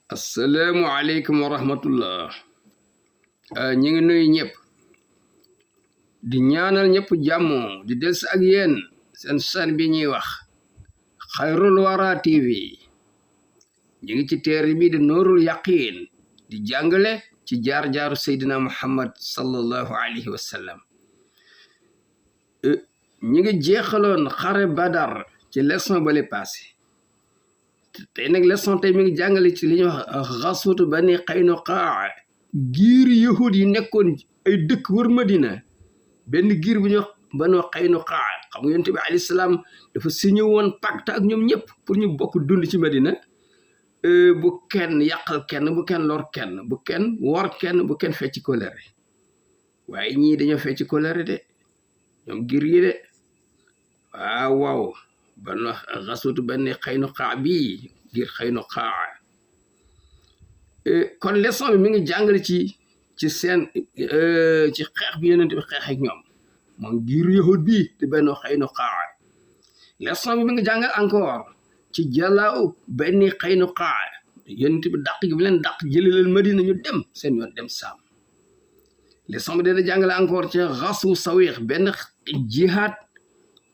asalaamualeykum wa rahmatullah ñi ngi nuyu ñëpp di ñaanal ñëpp jàmm di dels ak yéen seen chaîne bi ñuy wax Xayrul Wara TV ñi ngi ci téere bi di Nuurul Yaqiin di jàngale ci jaar-jaaru Seydina Muhammad sallallahu alayhi wa sallam ñi ngi jeexaloon xare Badar ci leçon bale passé tey nag leçon tey mi ngi jàngale ci li ñuy wax xaswatu Bani Qaynuqaa giir yahud yi nekkoon ay dëkk wër Madina benn giir bu ñuy wax Bani Qaynuqaa xam nga yonent bi alayhi salaam dafa signé woon pacte ak ñoom ñëpp pour ñu bokk dund ci Madina bu kenn yàqal kenn bu kenn lor kenn bu kenn wor kenn bu kenn fecc kolere waaye ñii dañoo fecc kolere de ñoom giir yi de waaw banu xaswatu Bani Qaynuqaa bii ngir Qaynuqaa kon leçon bi mi ngi jàngale ci seen ci xeex bi yonent bi xeex ak ñoom moom ngir yahud bi te Bani Qaynuqaa leçon bi mi ngi jàngale encore ci jalaaw Bani Qaynuqaa yonent bi dàq gi bi leen dàq jëli leen Madina ñu dem seen yoon dem Saam leçon bi dana jàngale encore ci xaswu Sawiix benn jihaad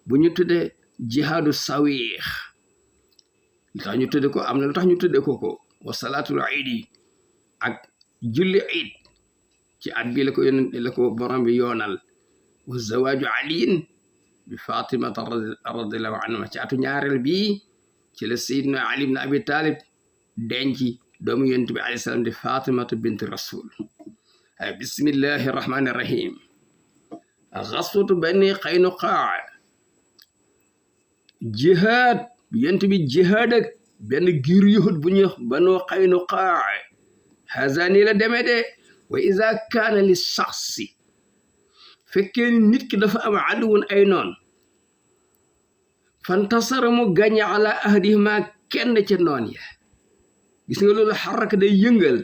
bu ñu tuddee jihaadu Sawiix li tax ñu tudde ko am na lu tax ñu tudde ko wa salaatul iidi ak julli iid ci at bi la ko borom bi yoonal wa zawaaju aliyin bi fatimata radiallahu anha ci atu ñaareel bi ci la sayidna ali ibn abi talib denci doomu yonent bi alayhi salaam di fatimatu bint rasul bismillahi rahmani rahim xaswatu Bani Qaynuqaa jihaad yonent bi jihaad ak benn giir yahud bu ñuy wax Bani Qaynuqaa hazani la demee de wa iza kaana li shaxsi fekkee ni nit ki dafa am aduwun ay noon fantasara mu gañe ala ahdihima kenn ca noon ya gis nga loolu xaraka day yëngal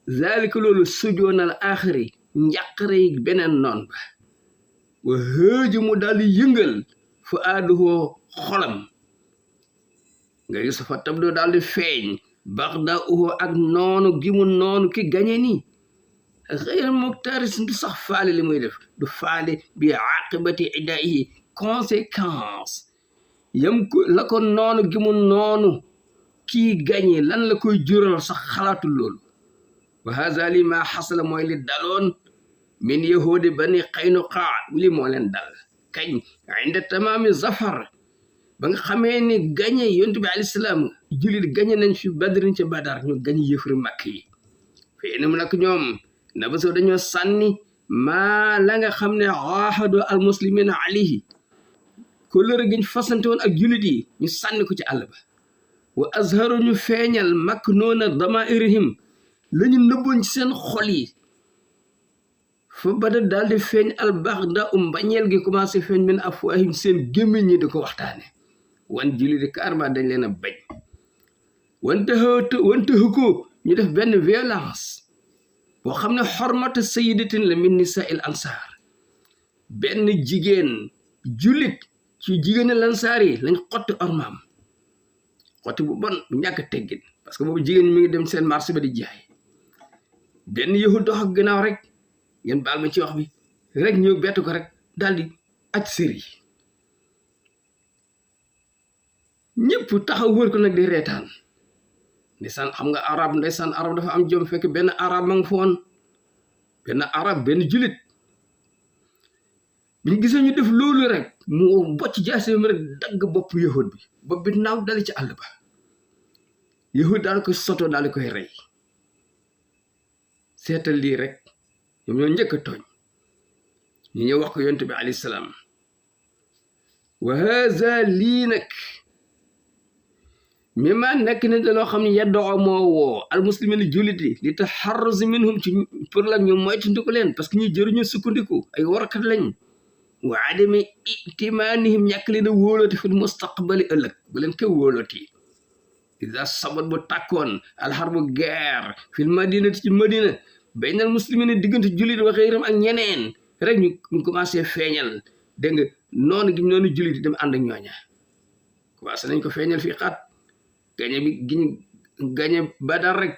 zalika loolu sujoonal axiri njàqare yi beneen noon ba wa hëeju mu daal di yëngal fu aaduhoo xolam nga gis fa tabdoo daal di feeñ baxda uhu ak noonu gi mu noonu ki gañe nii xëyra muktaris du sax faale li muy def du faale bi aqibati idaihi conséquence yam ko la ko noonu gi mu noonu kii gañe lan la koy jural sax xalaatul loolu wa haza li ma xasala mooy li daloon min yahudi Bani Qaynuqaa li moo leen dal kañ inda tamaami zafar ba nga xamee ni gañe yonent bi alayhi salaam jullit gañe nañ fi badrin ca badar ñu gañe yëfri makk yi fii ni mu nag ñoom na ba soo dañoo sànni maa la nga xam ne aahadu al muslimina alayhi kóllëre gi ñu fasante woon ak jullit yi ñu sànni ko ci àll ba wa azharu ñu feeñal makk noona damairihim la ñu nëbboon ci seen xol yi fa bada daal di feeñ albaxda mbañeel gi commencé feeñ min afwaahim seen gémmiñ ñi di ko waxtaane wan julli di karma dañ leen a bañ wante ko ñu def benn violence boo xam ne xormata sayidatin la min nisaa il ansaar benn jigéen jullit ci jigéeni lansaar yi lañ xotti ormaam xotti bu bon bu ñàkk teggin parce que boobu jigéen ñi mi ngi dem seen marché ba di jaay benn yahud dox ak gannaaw rek ngeen baal ma ci wax bi rek ñëw bett ko rek daal di aj sëri ñëpp taxaw wër ko nag di reetaan ndeysaan xam nga arab ndeysaan arab dafa am jom fekk benn arab ma nga foon benn arab benn julit biñ gisee ñu def loolu rek mu bocc jaasem rek dagg bopp yahud bi bopp bi naaw dali ci àll ba yahud daal koy soto daal di koy rey seetal lii rek ñoom ñoo njëkk a tooñ ñu ñëw wax ko yonent bi alayhi salaam wa haza lii nag mimma nekk ne da loo xam ne yeddoo moo woo al muslimin jullit yi li taxarruz minhum ci pour la ñu moytandiku leen parce que ñi jëruñu sukkandiku ay warkat lañ wa adami itimaanihim ñàkk leen a wóolooti fi mustaqbali ëllëg bu leen ko wóolooti ida sabat bu tàkkoon alxarbu guerre fil madinati ci madina baynal muslimin diggante jullit wa xëyram ak ñeneen rek ñu commencé feeñal dégg nga noonu gi noonu jullit dem ànd ak ñooña commencé nañ ko feeñal fii xaat gañe bi giñ gañe Badar rek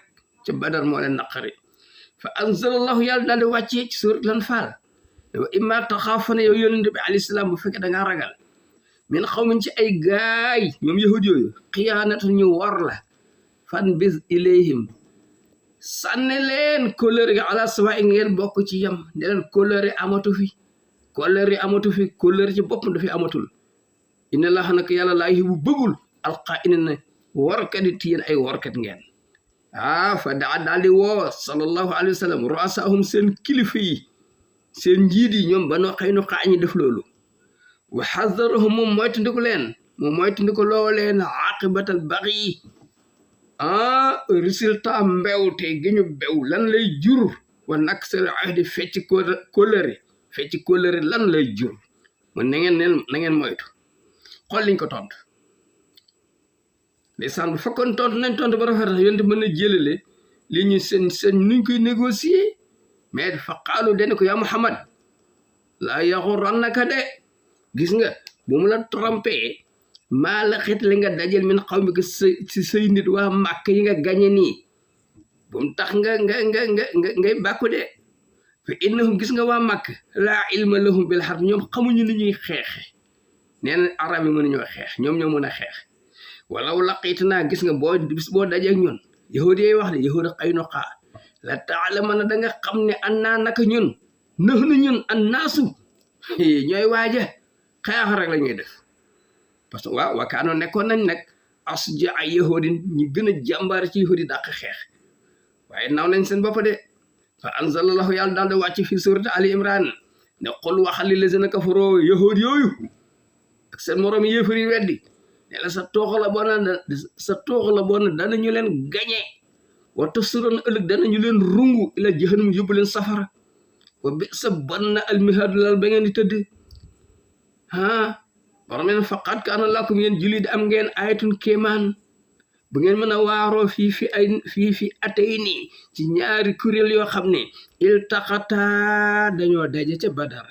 ca Badar moo leen naqari fa anzalallahu yàlla daal di wàccee ci surat Anfaal wa imma taxaafana yow yonent bi alayhi salaam bu fekkee da ngaa ragal min xawmin ci ay gaay ñoom yahud yooyu xiyaanatu ñu war la fan bis ilayhim sànne leen kóllëre gi ala sawa ngeen bokk ci yam ne leen kóllëre amatu fi kóllëre ci boppam dafi amatul inna laaha nag yàlla laa yuhibbu bëggul alqaa'iniina warkat yi yéen ay warkat ngeen fa daa daal di woo sallallahu alayhi wa sallam ru'asaahum seen kilifa yi seen njiit yi ñoom Banu Qaynuqaa ñi def loolu wa xadarahum moom moytandiku loo leen aqibatal bagyi résultat mbewte gi ñu bew lan lay jur wa naksal ahdi fecci kóllëre lan lay jur mu na ngeen moytu xool liñ ko tontu ndeysaan bu fekkoon tontu nañ tontu ba rafet yonte mën na jëlale li ñu seen nuñ koy négocier mais fa qaalu dene ko yaa Muhammad laa yaxurannaka de gis nga bu mu la trompé maa la xit li nga dajel min qawmika si say nit waa màkk yi nga gañe nii bu mu tax ngay bàkku de fa innahum gis nga waa màkk laa ilma lahum bil harb ñoom xamuñu ni ñuy xeexe nee na arab yi mënuñoo xeex ñoom ñoo mën a xeex walaw laqiitanaa gis nga boo dajee ak ñun yahudi yi wax de yahudi Qaynuqaa la taalamanna da nga xam ne annaa naka ñun nahnu ñun annaasu ñooy waaja xeex rek la ñuy def parce que waaw wakaanoo nekkoon nañ nag asja ay yahudin ñi gën a jàmbaar ci yahudi dàq xeex waaye naw nañ seen bopp de fa anzalallahu yàlla daal di wàcc fi surati Ali Imran ne qul waxal lillazina kafaroo yahud yooyu ak seen moroom yéefar yi weddi ne la sa toox la bon danañu leen gañe wa tasuroon ëllëg danañu leen rungu ila jahannam yóbbu leen safara wa bi sa bon na almihaadu lal ba ngeen di tëdd borom leen faqad kaana lakum yéen jullit am ngeen ayatun kéemaan bu ngeen mën a waaroo fi atay nii ci ñaari kuréel yoo xam ne iltaqata dañoo daje ca Badar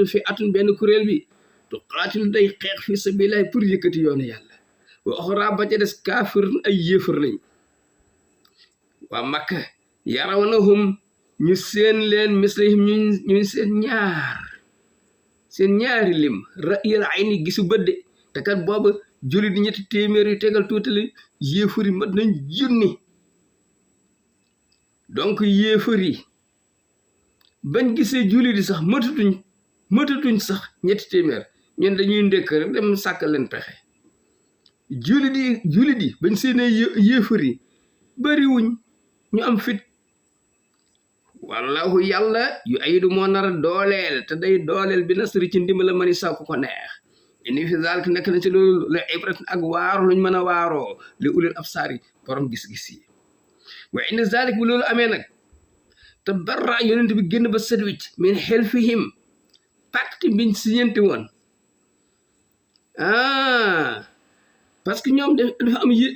fi atun benn kuréel bi tu qaatil day xeex fi sabilillah pour yëkkati yoonu yàlla wa uxraa ba ca des kaafir ay yéefar lañ waa Makka yarawnahum ñu seen leen mislihim ñu seen ñaari lim ra'yal ayni gisu bëdde te kat booba julli di ñetti téeméer yu tegal tuutali yéefar yi mat nañ junni donc yéefar yi bañ gisee julli di sax matatuñ sax ñetti téeméer ñun dañuy ndékk rek dem sàkkal leen pexe julli di bañ seenee yéefar yi bariwuñ ñu am fit wallahu yàlla yu ayidu moo nar a dooleel te day dooleel bi nasri ci ndimbala mani saw ko neex ini fi zalik nekk na ci loolu la ibrat ak waaru luñ mën a waaroo li ulil absaar yi borom gis-gis yi wa indi zalik bu loolu amee nag te barra yonent bi génn ba set wicc min xelfihim pacte biñ siñenti woon parce que ñoom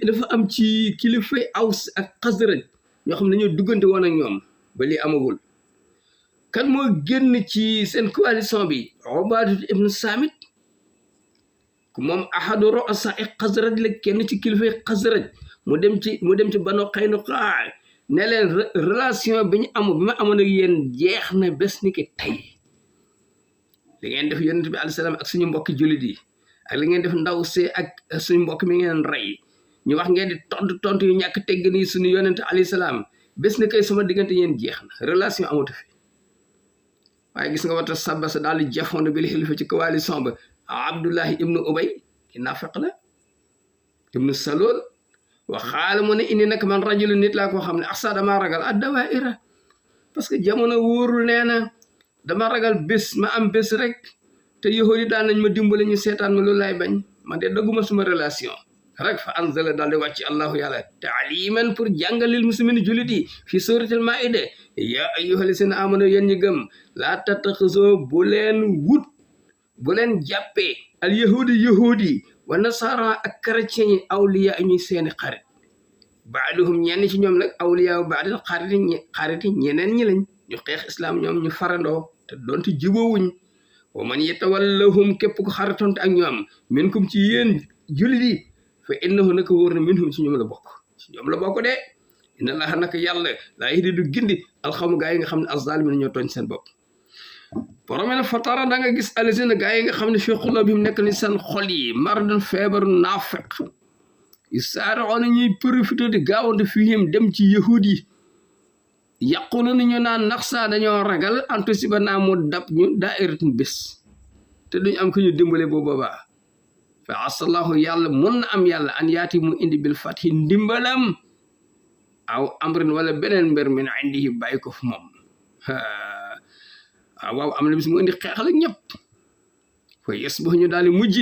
dafa am ci kilifay Aws ak Xasraj ñoo xam ne dañoo duggante woon ak ñoom ba lii amagul kan moo génn ci seen coalition bi Ubaadatu ibnu Saamit ku moom ahadu ru'asaa Xasraj la kenn ci kilifay Xasraj mu dem ci Banu Qaynuqaa ne leen relation bi ma amoon ak yéen jeex na bés ni ki tey li ngeen def yonent bi alayhi salaam ak suñu mbokki jullit yi ak li ngeen def ndaw see ak suñu mbokk mi ngeen rey ñu wax ngeen di tontu yu ñàkk tegg nii suñu yonent alayhi salaam bés ni kay sama diggante yéen jeex na relation amatu fi waaye gis nga wata sabasa daal di jafoon bi li xilifa ci coalition ba Abdullahi ibnu Ubay ki naafeq la ibnu Salool wa xaala mu ne indi nag man rajulu nit laa koo xam ne asa damaa ragal ad-dawaa'ira parce que jamono wóorul nee na dama ragal bés ma am bés rek te yahudi daan nañ ma dimbale ñu seetaan ma loolu laay bañ man de dëgguma suma relation rek fa anzala daal di wàcc allahu yàlla taaliman pour jàngalil muslimin jullit yi fi suratul maida yaa ayyuhallazina amanu yéen ñi gëm laa tattaxisoo bu leen jàppee al yahudi wa nasara ak chrétien yi awliya ñuy seeni xarit baaduhum ñenn ci ñoom nag awliya baadil xariti ñeneen ñi lañ ñu xeex islam ñoom ñu farandoo te doonte jubóowuñ wa man yatawallahum képp ko xaritonte ak ñoom minkum ci yéen jullit yi fa innahu naka wóor na minhum ci ñoom la bokk ñoom la bokk de inna allaha naka yàlla laa yahdi du gindi alxawma gaa yi nga xam ne azzaalimiina ñoo tooñ seen bopp borom ne fatara da nga gis alazina gaa yi nga xam ne fi qulubihim nekk ni seen xol yi maradun feebaru naafeq yusaari'uuna ñuy profité di gaawante fihim dem ci yahud yi yaquluuna ñu naan naxsaa dañoo ragal an tusiibanaa mu dab ñu daa'iratun bés te duñ am ku ñu dimbale bu boobaa fa asallahu yàlla mun na am yàlla an yaati mu indi bil fathi ndimbalam aw amrin wala beneen mbir min indihi bàyyi ko fu moom waaw am na bis mu indi xeexal ak ñëpp fa yasbahu ñu daal di mujj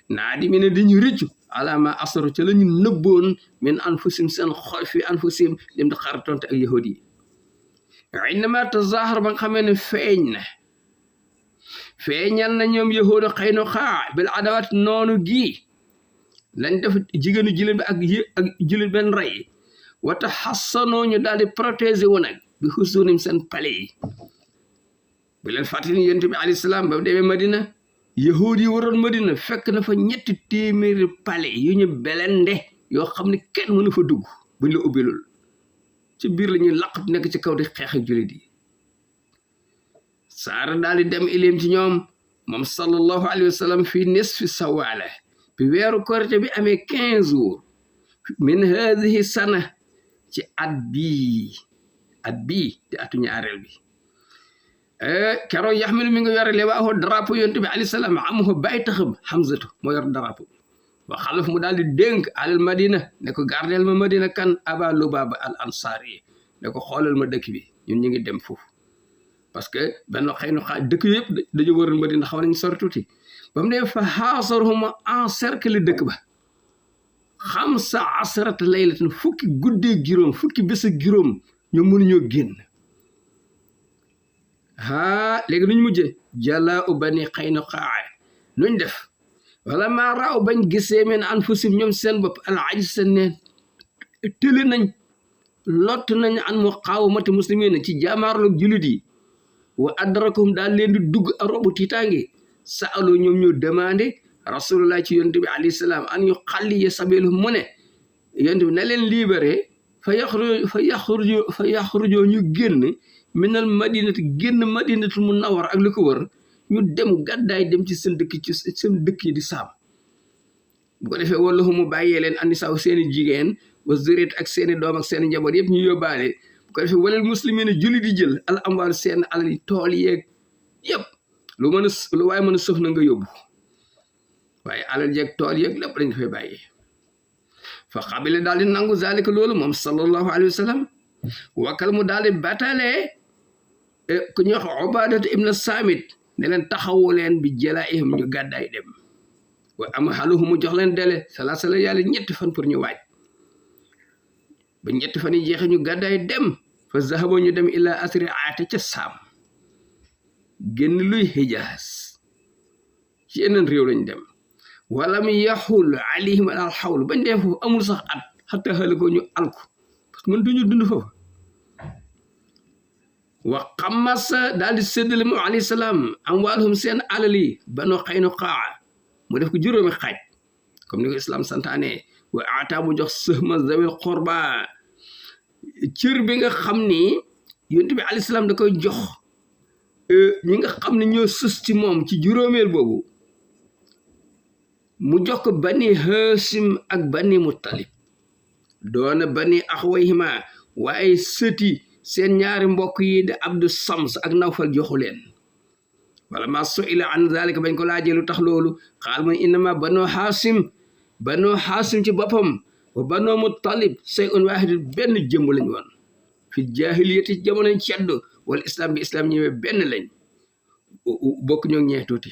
naadimiina di ñu rëccu ala ma asaru ca la ñu nëbboon min anfusim seen xol fi anfusim dem di xaritonte ak yahudi yi innama tazahar ba nga xamee ne feeñal na ñoom yahuda Qaynuqaa bil adawat noonu gii lañ def jigéenu jullit bi ak jullit benn rey wata xassanoo ñu daal di protéger wu nag bi xusuunim seen pale yi bu leen fàttali ni yonent bi alayhi salaam ba demee Madina yahuud yi waroon Madina fekk na fa 300 pale yu ñu belende yoo xam ne kenn mënu fa dugg buñ la ubbilul ci biir la ñuy laqat nekk ci kaw di xeex ak jullit yi saara daal di dem ileem ci ñoom moom sallallahu alayhi wa sallam fii nisfi sawaala bi weeru korite bi amee 15 jours min haadihi sana ci at bii di atu ñaareel bi keroog yaxmilu mi nga yore liwaahu drapeau yonent bi alayhi salaam amuhu bay taxam Hamzatu moo yor drapeau wa xalaf mu daal di dénk alal madina ne ko gardeel ma madina kan Aba Lubaaba al Ansaari ne ko xoolal ma dëkk bi ñun ñu ngi dem foofu parce que benn Qaynuqaa dëkk yëpp dañu waroon madina xaw nañ sori tuuti ba mu ne fa xaasaruhum encercler dëkk ba 15 laylatan fukki guddee juróom fukki bés ak juróom ñoom mënuñoo génn léegi nuñ mujjee jalaa u bani Qaynuqaa nuñ def wala maa raaw bañ gisee men anfusim ñoom seen bopp al ajz seen neen tële nañ lott nañ an muqaawamati muslimiina ci jaamaarloog julit yi wa adrakum daal leen di dugg a robu tiitaange saalu ñoom ñoo demandé rasulullah ci yonent bi alayhi salaam an yu xalli ya sabilu mu ne yonent bi na leen libéré fa yaxrujo ñu génn minal madinati génn madinatul munawwara ak li ko wër ñu dem gàddaay dem ci seen dëkk yi di saam bu ko defee wallahu mu bàyyee leen andi saw seeni jigéen wa zuriyat ak seeni doom ak seeni njaboot yëpp ñu yóbbaale bu ko defee walal muslimin julli di jël al amwaal seen alal yi tool yeeg yëpp lu waaye mën a sëf na nga yóbbu waaye alal yeeg tool yeeg lépp lañ dafay bàyyee fa xabile daal di nangu zalika loolu moom sallallahu alayhi wa sallam wakkal mu daal di batalee ku ñuy wax Ubaadatu ibn Saamit ne leen taxawu leen bi jalaa'ihim ñu gàddaay dem wa am xaluhu mu jox leen dele salaasa la yàlla 7 fan pour ñu waaj ba 7 fan yi jeexe ñu gàddaay dem fa zahabo ñu dem ila asri aate ca saam génn luy Hijaaz ci yeneen réew lañ dem wala mu yaxul alayhim al xawl bañ dee foofu amul sax at xatta xalikoo ñu alku parce que mënatuñu dund foofu wa xamasa daal di séddale mu alayhi salaam amwaalhum seen alal yi Banu Qaynuqaa mu def ko juróomi xaaj comme ni ko islam santaane wa ata mu jox sëhma zawil qurba cër bi nga xam ni yonent bi alayhi salaam da koy jox ñi nga xam ne ñoo sës ci moom ci juróomeel boobu mu jox ko bani Haasim ak bani Muttalib doona bani axwayhima waaye sëti seen ñaari mbokk yi de Abdu Sams ak Nawfal joxu leen wala ma su'ila an zalika bañ ko laajee lu tax loolu xaal man innama banu Haasim ci boppam wa banu Muttalib shay'un waahid benn jëmm lañ woon fi jaahiliyati jamonoy ceddo wala islam bi islam ñëwee benn lañ bokk ñoo ñee tuuti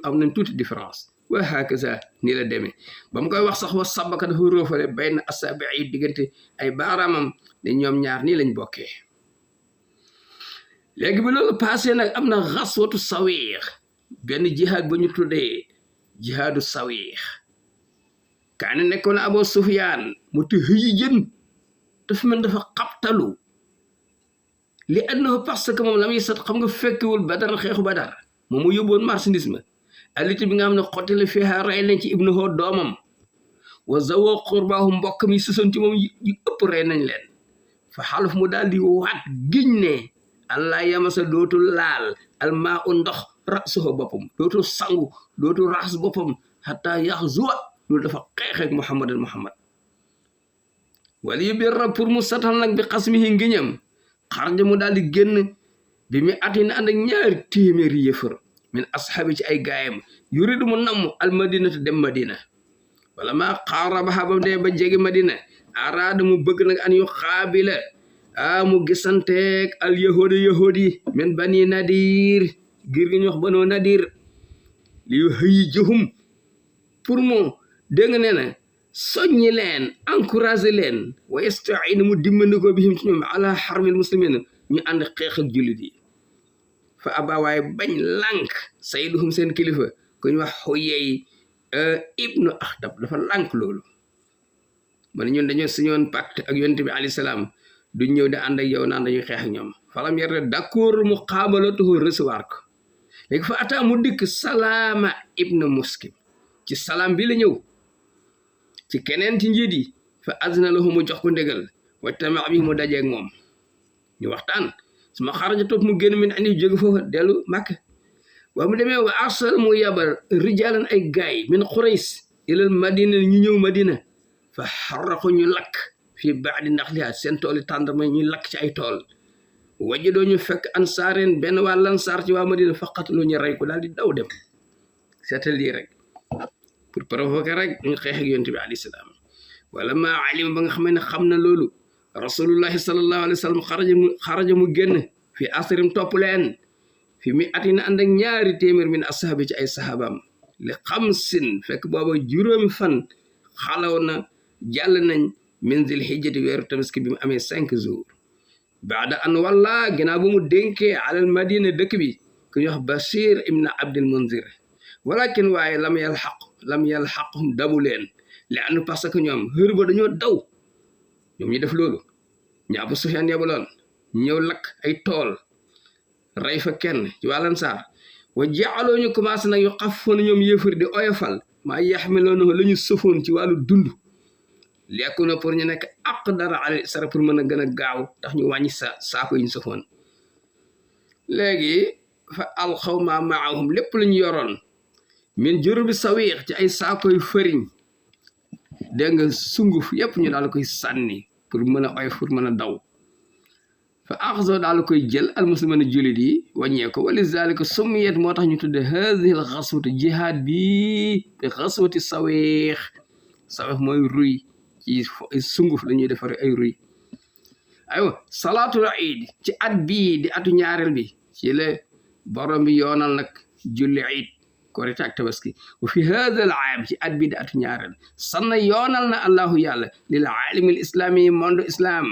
am nañ tuuti différence wa hakaza nii la demee ba mu koy wax sax wa sabaka dafa róofale bayna asaabi' yi diggante ay baaraamam ne ñoom ñaar nii lañ bokkee léegi bi loolu passé nag am na xaswatu Sawiix benn jihaad ba ñu tuddee jihaadu Sawiix kaane nekkoon na Abu Sufyaan mu te hëyi jën dafa mel dafa xabtalu li annahu parce que moom la muy sat xam nga fekkewul Badar xeexu Badar moom mu yóbboon marchandise ma aliti bi nga xam ne xottile fiha rey nañ ci ibnuhu doomam wa zawa qurbahum mbokk mi susoon ci moom yu ëpp rey nañ leen fa xaluf mu daal di waat giñ ne allah yamasa dootul laal almaa u ndox rasuhu boppam dootul sangu dootul raxas boppam xataa yaxzuwa loolu dafa xeexeeg muhammad wala yu bir pour mu satal nag bi xasmihi ngiñam xarja mu daal di génn bi mi atina ànd ak ñaari téeméeri yëfër min asxaabi ci ay gaayam yuridu mu namm almadinata dem madina wala maa xaarabaha ba dee ba jege madina araada mu bëgg nag an yu xaabila mu gisanteeg al yahudi min bani nadir giir gi ñu wax banoo nadir li yu hëyi jëhum pour mu dégg nga nee na soññi leen encouragé leen wa yastaina mu dimbandikoo bihim ci ñoom ala xarmil muslimin ñu ànd xeex ak jullit yi fa aba waaye bañ lànk sayduhum seen kilifa ku ñu wax Huyay ibnu Axtab dafa lànk loolu man ñun dañoo signoon pacte ak yonent bi alayhi salaam duñ ñëw di ànd ak yow naan dañuy xeex ak ñoom falam yar d'accord mu xaabalatuhu recevoir ko léegi fa ata mu dikk Salaama ibnu Muskim ci salaam bi la ñëw ci keneen ci njiit yi fa azna lahu mu jox ko ndégal wa tama bi mu dajeeg moom ñu waxtaan suma xaraja topp mu génn min andi jóge foofa dellu Makka waa mu demee wa arsal mu yabal rijalan ay gaay min Qurays ilal madina ñu ñëw madina fa xarraqu ñu lakk fii baadi naxliha seen tool yi tàndarma ñu lakk ci ay tool wajidoo ñu fekk ansaareen benn waa lansaar ci waa madina faqatlu ñu rey ko daal di daw dem seetal lii rek pour provoquer rek ñu xeex ak yonent bi alayhi salaam wala maa alima ba nga xam ne xam na loolu rasulullahi sallallahu alayhi wa sallam xaraja mu génn fi asrim topp leen fi mi atina ànd ak ñaari téeméer min ashabi ci ay sahabaam li xamsin fekk booba juróomi fan xalaw na jàll nañ min zil hijjati weeru tabaski bi mu amee 5 jours baada an walla ginnaaw ba mu dénkee alal madina dëkk bi ku ñuy wax Bashir ibn Abdul Munzir walakin waaye lam yalxaqhum dabu leen li anu parce que ñoom xër ba dañoo daw ñoom ñu def loolu ñu Abu Sufyaan yebaloon ñëw lakk ay tool rey fa kenn ci wàllan saar wa jaaloo ñu commencé nag yu xafoon ñoom yëfër di oyofal maa yaxmiloon la ñu sëfoon ci wàllu dund lekku na pour ñu nekk aqdara ala isra pour mën a gën a gaaw tax ñu wàññi saako yi ñu sëfoon léegi fa alxaw ma maahum lépp lu ñu yoroon min jurubi sawiix ci ay saako yu fëriñ dégg nga sunguf yépp ñu daal koy sànni pour mën a oyof pour mën a daw fa axzo daal koy jël almuslimana jullit yi wàññee ko wali zalika summiyat moo tax ñu tudde hadihi al xaswatu jihaad bi bi xaswati sawiix mooy ruy ci sunguf la ñuy defare ay ruy aywa salaatul iid ci at bii di atu ñaareel bi ci la borom bi yoonal nag julli iid korite ak tabaski wa fi hada al aam ci at bii di atu ñaareel sanna yoonal na allahu yàlla lil aalami al islami monde islam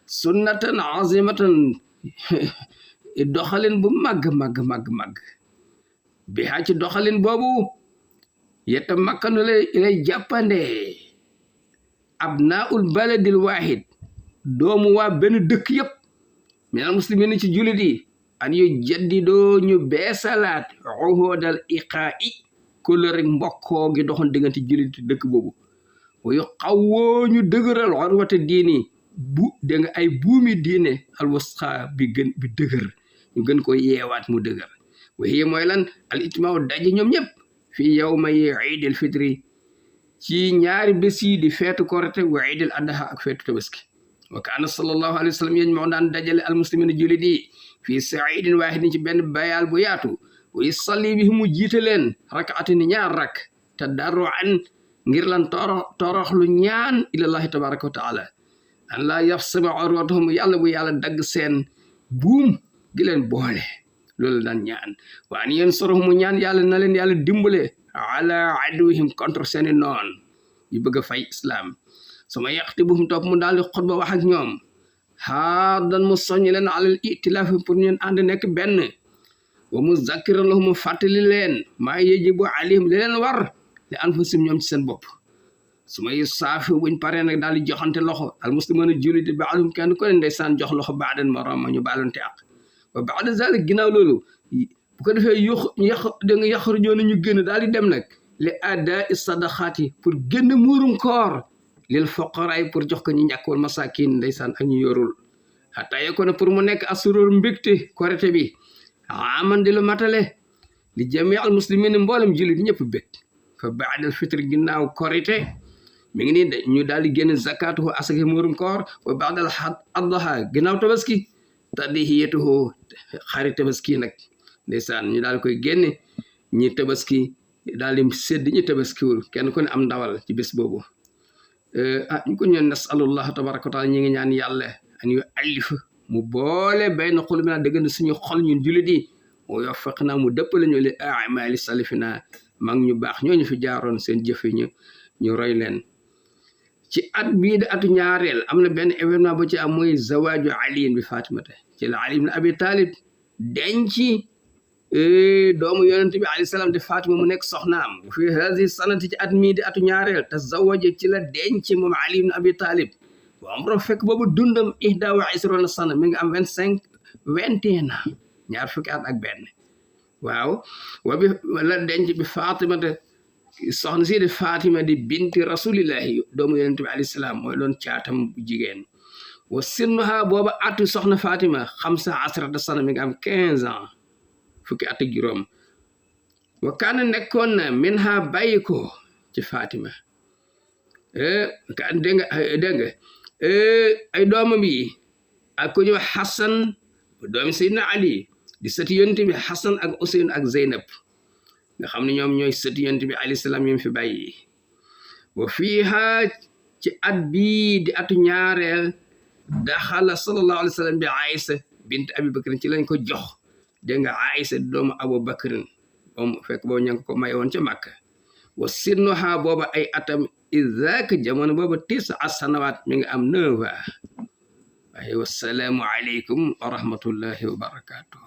sunnatan azimatan doxalin bu màgg bi haa ci doxalin boobu yetta makkanu lay jàppande abnaul baladil wahid doomu waa benn dëkk yëpp minal muslimin ci jullit yi an yu jaddidoo ñu beesalaat uhoodal iqaa'i kóllëre mbokkoo gi doxoon diggante jullit dëkk boobu wayu xawwoo ñu dëgëral urwata diini dégg nga ay buumi diine alwasqa bi dëgër ñu gën ko yeewaat mu dëgër waxiye mooy lan al ijmaaw daje ñoom ñëpp fii yawmay iidil fitri ci ñaari bés yi di feetu korite wa iidil adha ak feetu tabaski wa kaana sallallahu alayhi wa sallam yéen moo daan dajale almuslimina jullit yi fii saidin waahidin ci benn bayaal bu yaatu wa yusalli bi mu jiite leen rakaati ni ñaar rak te darruan ngir lan toroxlu ñaan ilallahi tabaraka wa taala an laa yafsama urwatahum yàlla bu yàlla dagg seen buum gi leen boole loolu daan ñaan wa an yansuruhum mu ñaan yàlla na leen yàlla dimbale ala aduwihim contre seeni noon yu bëgg a fay islam sama yaxtibuhum topp mu daal di xutba wax ak ñoom haadan mu soññ leen alal itilaafi pour ñeen ànd nekk benn wa mu zakkiran lahum mu fàttali leen maa yajibu alayhim li leen war li anfusihim ñoom ci seen bopp su may saafi buñ paree nag daal di joxante loxo al muslimana jullit baalum kenn ko ne ndeysaan jox loxo baaden moroom ñu baalante ak wa baada zalik ginnaaw loolu bu ko defee da nga yaxarujoon ñu génn daal di dem nag li adaa sadaqaati pour génn muurum koor lil foqaraay pour jox ko ñu ñàkkoon masakin ndeysaan ak ñu yorul xataa yekkoon pour mu nekk asuróor mbégte korite bi aman di lu matale li jami al muslimin mboolem jullit ñëpp bég fa baadal fitri ginnaaw korite mi ngi nii ñu daal di génn zakatuhu asaka muurum koor wa baadal addaha ginnaaw tabaski tadhiyatuhu xari tabaski nag ndeysaan ñu daal koy génne ñi tabaski daal di sédd ñi tabaskiwul kenn ku ne am ndawal ci bés boobu ñu ko ñaan nasalullah tabaraka wa taala ñi ngi ñaan yàlla an yu allif mu boole bayna qulubina dëgg suñu xol ñun jullit yi wa yuwaffiqna mu dëppale ñu li a'mali salafina mag ñu baax ñooñu fi jaaroon seen jëf yi ñu roy leen ci at bii di atu ñaareel am na benn événement bu ci am mooy zawaaju aliin bi fatimata ci la ali ibn abi talib denci doomu yonent bi alayhi salaam di fatima mu nekk soxnaam fi hadi sanati ci at mii di atu ñaareel te zawaja ci la denci moom ali ibn abi talib wa amro fekk boobu dundam ihda wa isrona sana mi ngi am 21 ans ñaar fukki at ak benn waaw wa bi la denc bi fatimata soxna si di fatima di binti rasulillahi doomu yonent bi alayhi salaam mooy doon caatam bu jigéen wa sinnuha booba atu soxna fatima 15 sana mi ngi am 15 ans fukki at ak juróom wa kaana nekkoon na min ha bàyyi ko ci fatima dégg nga ay doomam yi ak ku ñuy wax Hassan doomi Seydina Ali di sëti yonent bi Hassan ak Useyn ak Zeynab nga xam ne ñoom ñooy sëti yonent bi alayhi salaam yi fi bàyyi wa fiiha ci at bii di atu ñaareel daxala sallallahu alayhi wa sallam bi Aïsa bint Abi Bakrin ci lañ ko jox dégg nga Aïsa doomu Abu Bakrin moom fekk boobu ña ngi ko may woon ca Makka wa sinnuha booba ay atam izak jamono booba 9 sanawaat mi ngi am 9 ans waaye wassalaamu aleykum wa rahmatullahi wa barakatuh